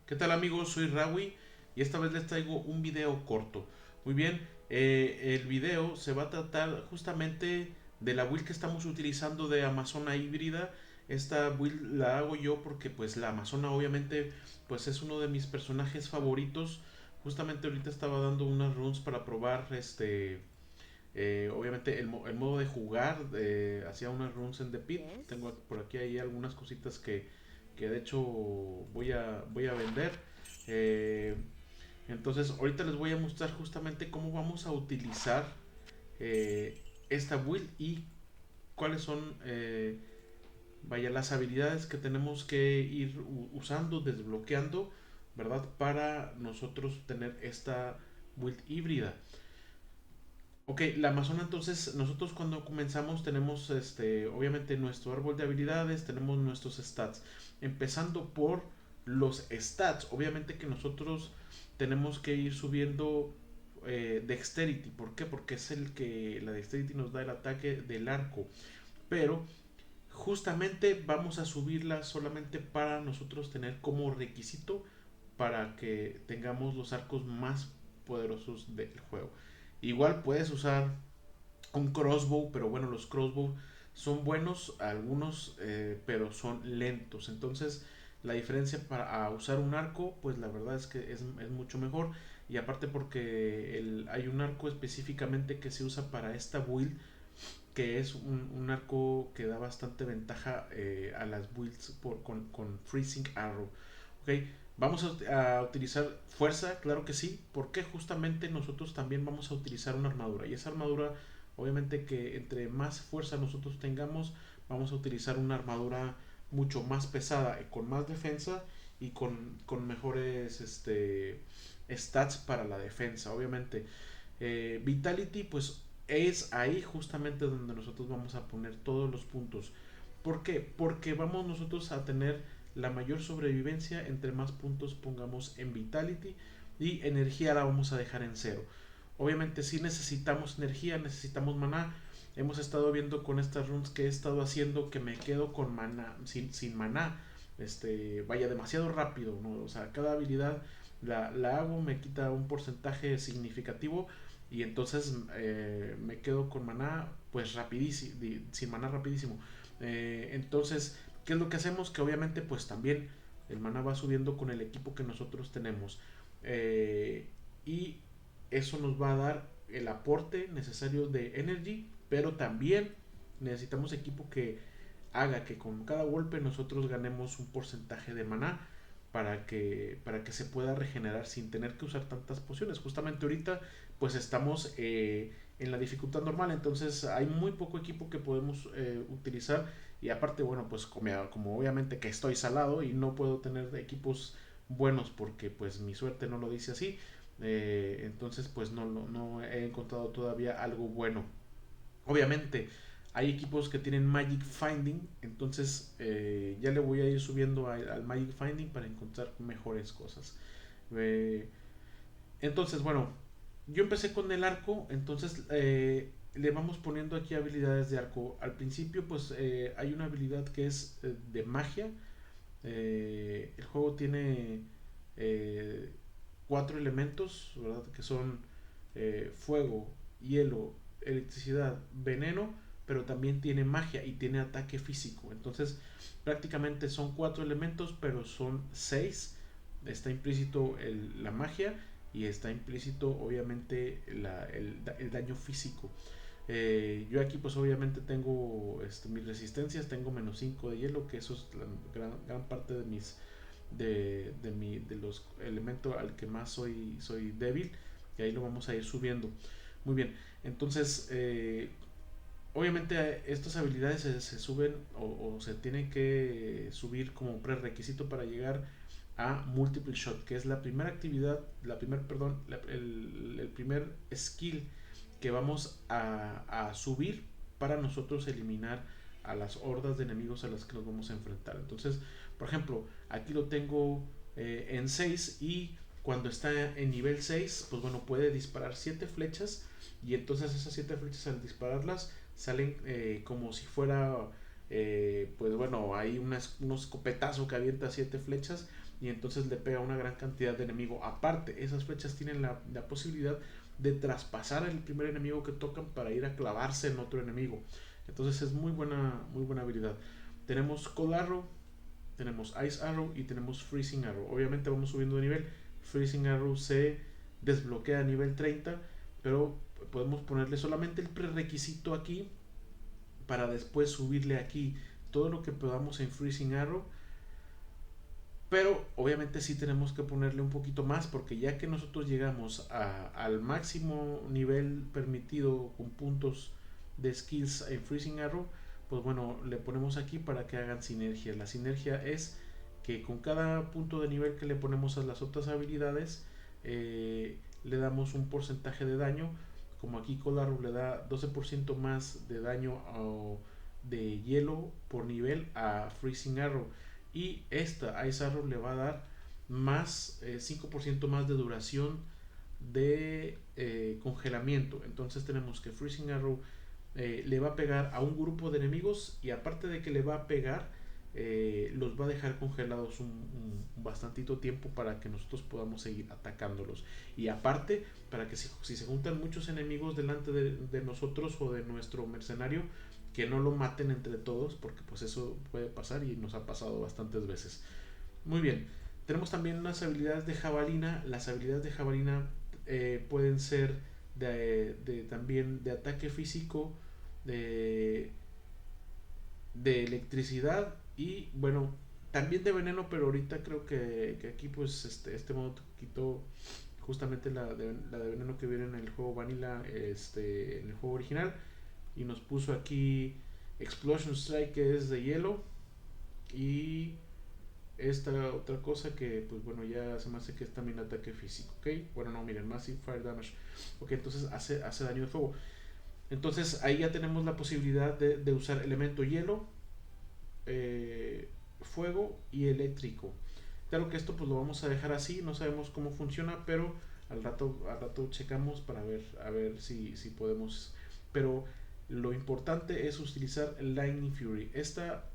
¿Qué tal amigos? Soy Rawi y esta vez les traigo un video corto. Muy bien, el video se va a tratar justamente de la build que estamos utilizando de Amazona híbrida. Esta build la hago yo porque pues la Amazona obviamente pues es uno de mis personajes favoritos. Justamente ahorita estaba dando unas runs para probar obviamente el modo de jugar. Hacía unas runs en The Pit. Tengo por aquí ahí algunas cositas que de hecho voy a vender. Eh, entonces ahorita les voy a mostrar justamente cómo vamos a utilizar esta build y cuáles son vaya las habilidades que tenemos que ir usando, desbloqueando, ¿verdad? Para nosotros tener esta build híbrida. Ok, la Amazona entonces nosotros cuando comenzamos tenemos obviamente nuestro árbol de habilidades, tenemos nuestros stats. Empezando por los stats, obviamente que nosotros tenemos que ir subiendo Dexterity. ¿Por qué? Porque es el que la Dexterity nos da el ataque del arco. Pero justamente vamos a subirla solamente para nosotros tener como requisito para que tengamos los arcos más poderosos del juego. Igual puedes usar un crossbow, pero bueno, los crossbow son buenos, algunos, pero son lentos. Entonces, la diferencia para usar un arco, pues la verdad es que es mucho mejor. Y aparte porque hay un arco específicamente que se usa para esta build, que es un arco que da bastante ventaja a las builds con Freezing Arrow. Ok, vamos a utilizar fuerza, claro que sí, porque justamente nosotros también vamos a utilizar una armadura. Y esa armadura, obviamente que entre más fuerza nosotros tengamos, vamos a utilizar una armadura mucho más pesada, con más defensa y con mejores stats para la defensa. Obviamente, Vitality, pues es ahí justamente donde nosotros vamos a poner todos los puntos. ¿Por qué? Porque vamos nosotros a tener la mayor sobrevivencia entre más puntos pongamos en Vitality, y energía la vamos a dejar en cero. Obviamente si necesitamos energía, necesitamos maná. Hemos estado viendo con estas runs que he estado haciendo que me quedo con maná, sin maná. Vaya demasiado rápido, ¿no? O sea, cada habilidad la hago, me quita un porcentaje significativo y entonces me quedo con maná pues rapidísimo, sin maná rapidísimo. Entonces, ¿qué es lo que hacemos? Que obviamente pues también el maná va subiendo con el equipo que nosotros tenemos. Eh, y eso nos va a dar el aporte necesario de energy, pero también necesitamos equipo que haga que con cada golpe nosotros ganemos un porcentaje de maná para que se pueda regenerar sin tener que usar tantas pociones. Justamente ahorita pues estamos en la dificultad normal, entonces hay muy poco equipo que podemos utilizar. Y aparte, bueno, pues como obviamente que estoy salado y no puedo tener equipos buenos porque pues mi suerte no lo dice así, entonces pues no he encontrado todavía algo bueno. Obviamente hay equipos que tienen Magic Finding, entonces ya le voy a ir subiendo al Magic Finding para encontrar mejores cosas. Eh, entonces, bueno, yo empecé con el arco, entonces le vamos poniendo aquí habilidades de arco. Al principio, pues hay una habilidad que es de magia. El juego tiene eh, cuatro elementos, ¿verdad? Que son fuego, hielo, electricidad, veneno, pero también tiene magia y tiene ataque físico. Entonces, prácticamente son cuatro elementos, pero son seis. Está implícito la magia y está implícito, obviamente, el daño físico. Yo aquí pues obviamente tengo mis resistencias, tengo menos 5 de hielo, que eso es la gran parte de los elementos al que más soy débil, y ahí lo vamos a ir subiendo. Muy bien, entonces obviamente estas habilidades se suben o se tienen que subir como prerequisito para llegar a Multiple Shot, que es la primera actividad, perdón, el primer skill que vamos a subir para nosotros eliminar a las hordas de enemigos a las que nos vamos a enfrentar. Entonces, por ejemplo, aquí lo tengo en 6, y cuando está en nivel 6 pues bueno, puede disparar 7 flechas, y entonces esas 7 flechas al dispararlas salen como si fuera pues bueno, hay un escopetazo que avienta 7 flechas y entonces le pega una gran cantidad de enemigo. Aparte, esas flechas tienen la posibilidad de traspasar el primer enemigo que tocan para ir a clavarse en otro enemigo. Entonces es muy buena habilidad. Tenemos Cold Arrow, tenemos Ice Arrow y tenemos Freezing Arrow. Obviamente vamos subiendo de nivel. Freezing Arrow se desbloquea a nivel 30, pero podemos ponerle solamente el prerequisito aquí para después subirle aquí todo lo que podamos en Freezing Arrow. Pero obviamente sí tenemos que ponerle un poquito más porque ya que nosotros llegamos al máximo nivel permitido con puntos de skills en Freezing Arrow, pues bueno, le ponemos aquí para que hagan sinergia. La sinergia es que con cada punto de nivel que le ponemos a las otras habilidades, le damos un porcentaje de daño. Como aquí Cold Arrow le da 12% más de daño de hielo por nivel a Freezing Arrow. Y esta Ice Arrow le va a dar más 5% más de duración de congelamiento. Entonces tenemos que Freezing Arrow le va a pegar a un grupo de enemigos y aparte de que le va a pegar, los va a dejar congelados un bastantito tiempo para que nosotros podamos seguir atacándolos. Y aparte, para que si se juntan muchos enemigos delante de nosotros o de nuestro mercenario, que no lo maten entre todos, porque pues eso puede pasar y nos ha pasado bastantes veces. Muy bien, tenemos también unas habilidades de jabalina. Las habilidades de jabalina pueden ser también de ataque físico, de, de electricidad y bueno, también de veneno, pero ahorita creo que aquí pues este modo quitó justamente la de veneno que viene en el juego Vanilla, en el juego original, y nos puso aquí Explosion Strike, que es de hielo, y esta otra cosa que pues bueno, ya se me hace que es también ataque físico, ok. Bueno, no, miren, Massive Fire Damage, ok. Entonces hace daño de fuego. Entonces ahí ya tenemos la posibilidad de usar elemento hielo, fuego y eléctrico. Claro que esto pues lo vamos a dejar así, no sabemos cómo funciona, pero al rato checamos para ver, a ver si podemos. Pero lo importante es utilizar el Lightning Fury. Esta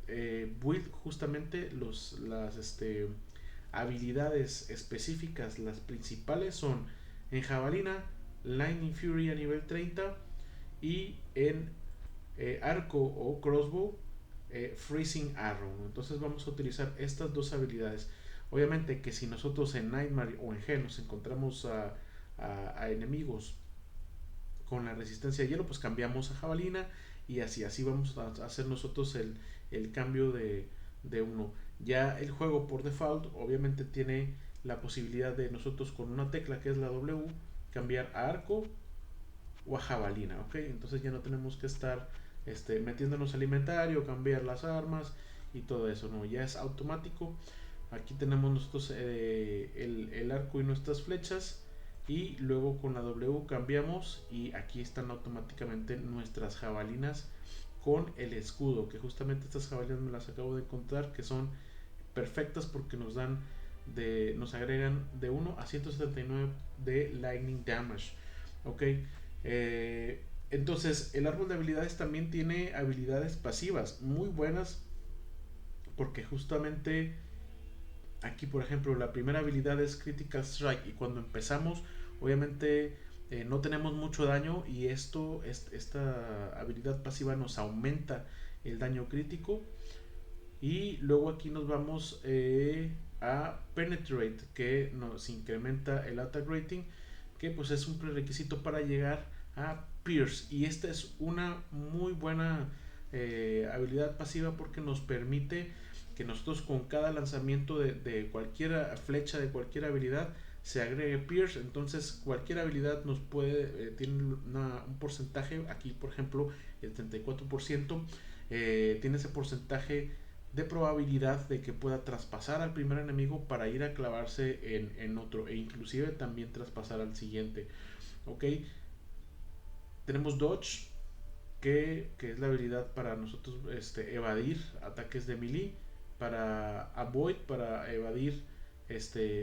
build justamente las habilidades específicas, las principales son en jabalina, Lightning Fury a nivel 30 y en arco o crossbow, Freezing Arrow, ¿no? Entonces vamos a utilizar estas dos habilidades. Obviamente que si nosotros en Nightmare o en G nos encontramos a enemigos con la resistencia de hielo, pues cambiamos a jabalina y así vamos a hacer nosotros el cambio de uno. Ya el juego por default obviamente tiene la posibilidad de nosotros con una tecla que es la W cambiar a arco o a jabalina, ¿ok? Entonces ya no tenemos que estar metiéndonos al inventario, cambiar las armas y todo eso, ¿no? Ya es automático. Aquí tenemos nosotros el arco y nuestras flechas y luego con la W cambiamos y aquí están automáticamente nuestras jabalinas con el escudo, que justamente estas jabalinas me las acabo de encontrar, que son perfectas porque nos agregan de 1 a 179 de lightning damage, ok. Entonces el árbol de habilidades también tiene habilidades pasivas muy buenas, porque justamente aquí por ejemplo la primera habilidad es Critical Strike y cuando empezamos obviamente no tenemos mucho daño y esta habilidad pasiva nos aumenta el daño crítico. Y luego aquí nos vamos a Penetrate, que nos incrementa el attack rating, que pues es un prerequisito para llegar a Pierce. Y esta es una muy buena habilidad pasiva porque nos permite que nosotros con cada lanzamiento de cualquier flecha, de cualquier habilidad, se agregue Pierce. Entonces cualquier habilidad nos tiene un porcentaje, aquí por ejemplo el 34%, tiene ese porcentaje de probabilidad de que pueda traspasar al primer enemigo para ir a clavarse en otro e inclusive también traspasar al siguiente, ok. Tenemos Dodge, que es la habilidad para nosotros evadir ataques de melee, para Avoid, para evadir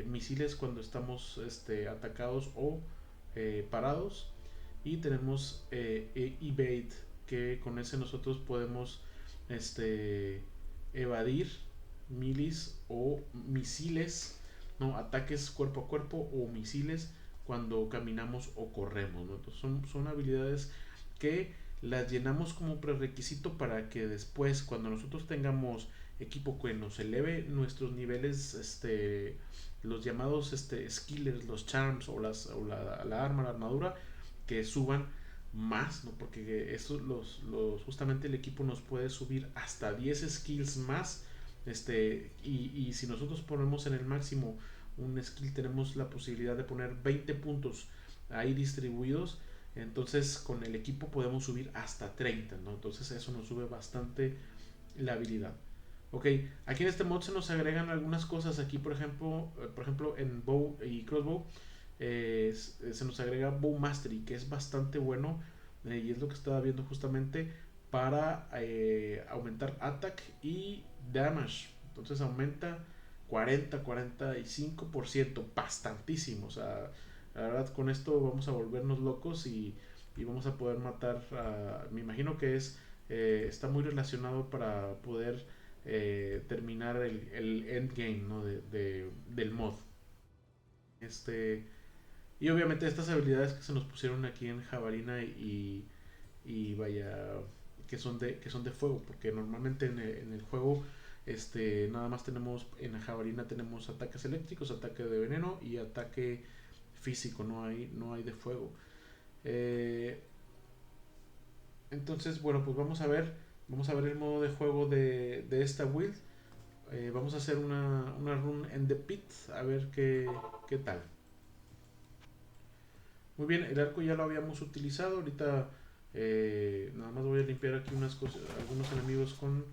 misiles cuando estamos atacados o parados, y tenemos Evade, que con ese nosotros podemos este, evadir milis o misiles, no, ataques cuerpo a cuerpo o misiles cuando caminamos o corremos, ¿no? Entonces son habilidades que las llenamos como prerequisito para que después, cuando nosotros tengamos equipo que nos eleve nuestros niveles, los llamados skillers, los charms la arma, la armadura, que suban más, ¿no? Porque eso justamente el equipo nos puede subir hasta 10 skills más. Y si nosotros ponemos en el máximo un skill, tenemos la posibilidad de poner 20 puntos ahí distribuidos. Entonces con el equipo podemos subir hasta 30, ¿no? Entonces eso nos sube bastante la habilidad. Ok, aquí en este mod se nos agregan algunas cosas. Aquí, por ejemplo en Bow y Crossbow, se nos agrega Bow Mastery, que es bastante bueno, y es lo que estaba viendo justamente para aumentar attack y damage. Entonces aumenta 40-45%, bastantísimo. O sea, la verdad con esto vamos a volvernos locos y vamos a poder matar. Me imagino que está muy relacionado para poder terminar el endgame, ¿no? Del mod. Este, y obviamente estas habilidades que se nos pusieron aquí en Jabalina y vaya, que son de fuego, porque normalmente en el juego nada más tenemos, en la Jabalina tenemos ataques eléctricos, ataque de veneno y ataque físico, no hay de fuego. Eh, entonces, bueno, pues vamos a ver el modo de juego de esta build. Vamos a hacer una run en the pit, a ver qué tal. Muy bien, el arco ya lo habíamos utilizado. Ahorita nada más voy a limpiar aquí unas cosas, algunos enemigos con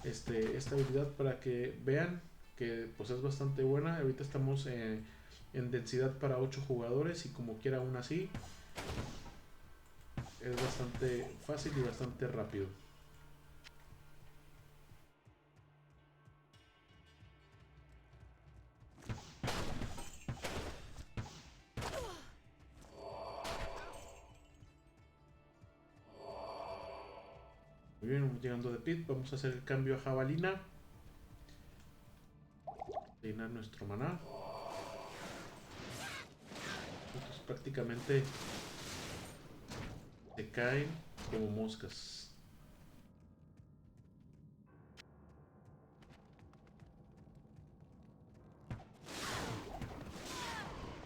esta habilidad para que vean que pues es bastante buena. Ahorita estamos en densidad para 8 jugadores y como quiera aún así es bastante fácil y bastante rápido. Muy bien, vamos llegando de pit. Vamos a hacer el cambio a jabalina. Llenar nuestro maná. Entonces prácticamente se caen como moscas.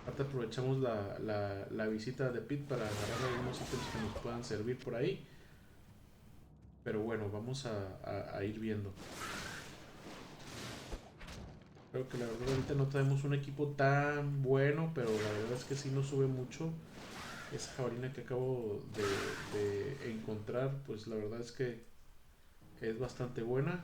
Aparte aprovechamos la visita de Pit para agarrar algunos ítems que nos puedan servir por ahí. Pero bueno, vamos a ir viendo. Creo que la verdad ahorita no tenemos un equipo tan bueno, pero la verdad es que sí nos sube mucho. Esa jabalina que acabo de encontrar, pues la verdad es que es bastante buena.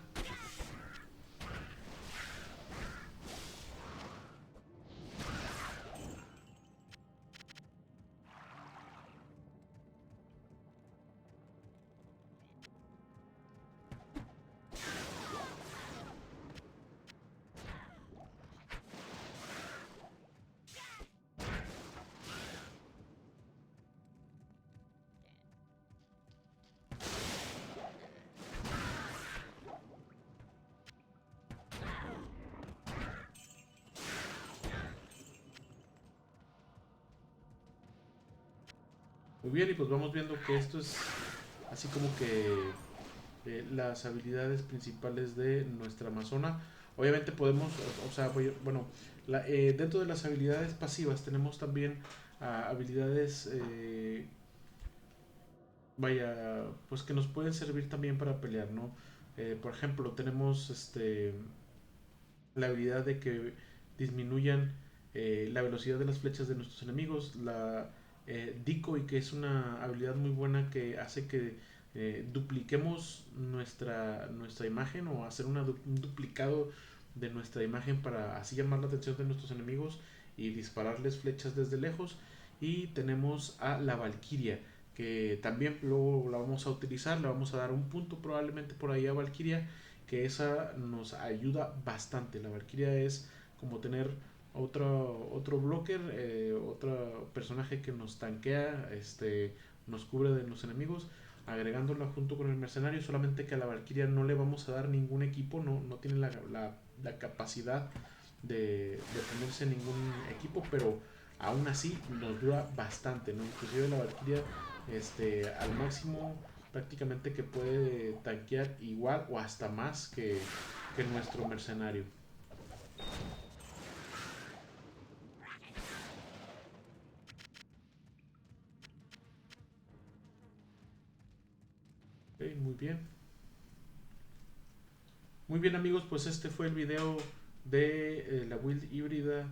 Muy bien, y pues vamos viendo que esto es así como que las habilidades principales de nuestra Amazona. Obviamente podemos, o sea, bueno, dentro de las habilidades pasivas tenemos también habilidades, vaya, pues que nos pueden servir también para pelear, ¿no? Por ejemplo, tenemos la habilidad de que disminuyan la velocidad de las flechas de nuestros enemigos, la decoy, que es una habilidad muy buena que hace que dupliquemos nuestra imagen o hacer un duplicado de nuestra imagen para así llamar la atención de nuestros enemigos y dispararles flechas desde lejos. Y tenemos a la Valkyria, que también luego la vamos a utilizar, le vamos a dar un punto probablemente por ahí a Valkyria, que esa nos ayuda bastante. La Valkyria es como tener otro blocker, otro personaje que nos tanquea, nos cubre de los enemigos. agregándola junto con el mercenario, solamente que a la Valkyria no le vamos a dar ningún equipo, no tiene la capacidad de ponerse ningún equipo, pero aún así nos dura bastante, ¿no? Inclusive la Valkyria al máximo prácticamente que puede tanquear igual o hasta más que nuestro mercenario. Ok, muy bien. Muy bien amigos, pues este fue el video de la build híbrida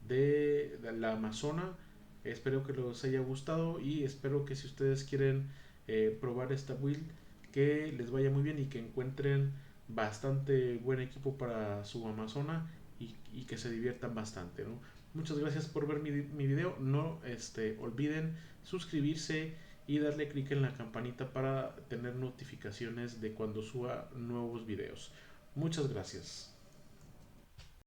de la Amazona. Espero que les haya gustado y espero que si ustedes quieren probar esta build, que les vaya muy bien y que encuentren bastante buen equipo para su Amazona y que se diviertan bastante, ¿no? Muchas gracias por ver mi video. No olviden suscribirse y darle clic en la campanita para tener notificaciones de cuando suba nuevos videos. Muchas gracias.